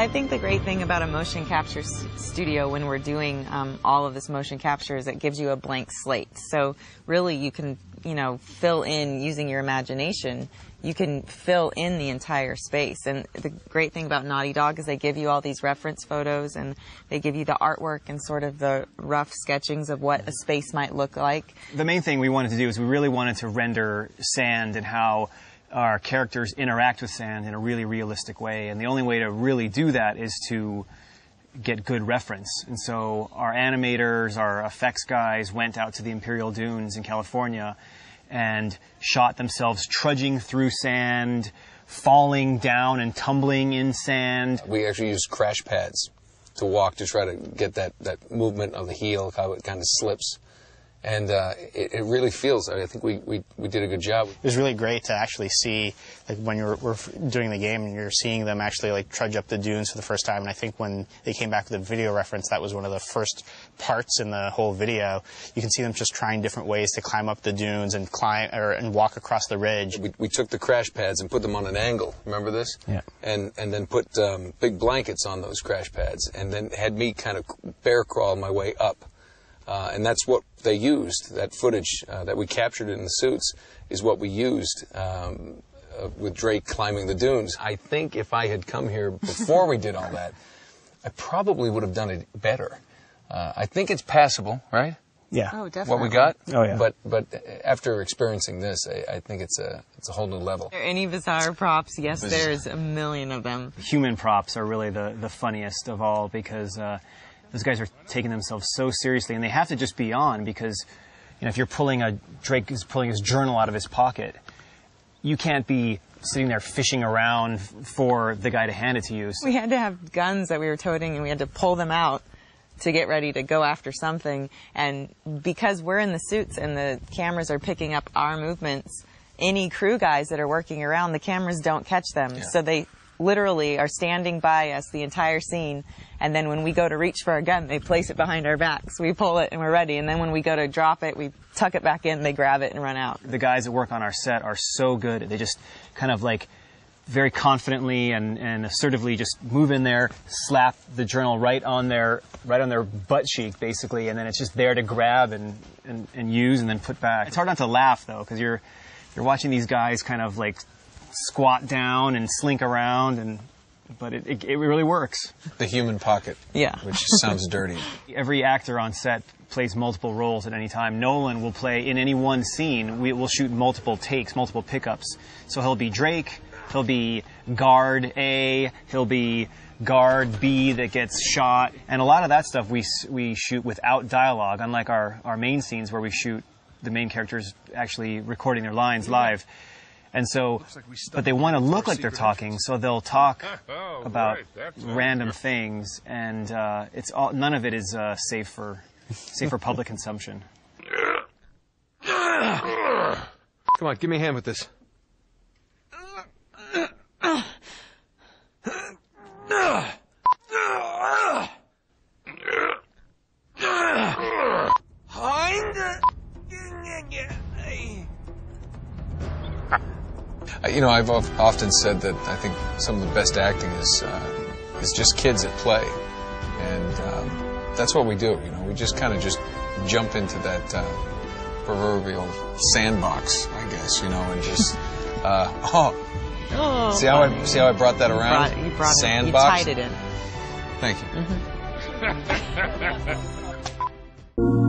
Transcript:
I think the great thing about a motion capture studio when we're doing all of this motion capture is it gives you a blank slate. So really you can, fill in using your imagination. You can fill in the entire space. And the great thing about Naughty Dog is they give you all these reference photos and they give you the artwork and sort of the rough sketchings of what a space might look like. The main thing we wanted to do is we really wanted to render sand and how our characters interact with sand in a really realistic way. And the only way to really do that is to get good reference. And so our animators, our effects guys went out to the Imperial Dunes in California and shot themselves trudging through sand, falling down and tumbling in sand. We actually used crash pads to walk to try to get that movement of the heel, how it kind of slips. And it really feels, I think we did a good job. It was really great to actually see, like, when we're doing the game and you're seeing them actually, like, trudge up the dunes for the first time. And I think when they came back with the video reference, that was one of the first parts in the whole video. You can see them just trying different ways to climb up the dunes and and walk across the ridge. We took the crash pads and put them on an angle. Remember this? Yeah. And then put big blankets on those crash pads and then had me kind of bear crawl my way up. And that's what they used. That footage that we captured in the suits is what we used with Drake climbing the dunes. I think if I had come here before we did all that, I probably would have done it better. I think it's passable, right? Yeah. Oh, definitely. What we got? Oh, yeah. But after experiencing this, I think it's a whole new level. Are there any bizarre props? Yes, there's a million of them. Human props are really the funniest of all because those guys are taking themselves so seriously, and they have to just be on because, if you're Drake is pulling his journal out of his pocket, you can't be sitting there fishing around for the guy to hand it to you. We had to have guns that we were toting, and we had to pull them out to get ready to go after something. And because we're in the suits and the cameras are picking up our movements, any crew guys that are working around, the cameras don't catch them. Yeah. So they literally are standing by us the entire scene, and then when we go to reach for our gun, they place it behind our backs. We pull it and we're ready, and then when we go to drop it, we tuck it back in, they grab it and run out. The guys that work on our set are so good. They just kind of like very confidently and assertively just move in there, slap the journal right on their butt cheek basically, and then it's just there to grab and use and then put back. It's hard not to laugh though, because you're watching these guys kind of like squat down and slink around, but it really works. The human pocket. Yeah. Which sounds dirty. Every actor on set plays multiple roles at any time. Nolan will play in any one scene. We'll shoot multiple takes, multiple pickups. So he'll be Drake, he'll be guard A, he'll be guard B that gets shot, and a lot of that stuff we shoot without dialogue, unlike our main scenes where we shoot the main characters actually recording their lines live. And so, but they want to look like they're talking, so they'll talk about random things, and none of it is safe for public consumption. Come on, give me a hand with this. I've often said that I think some of the best acting is just kids at play, and that's what we do. We just kind of just jump into that proverbial sandbox, I guess, and just see how I brought that around? You brought sandbox. You tied it in. Thank you. Mm-hmm.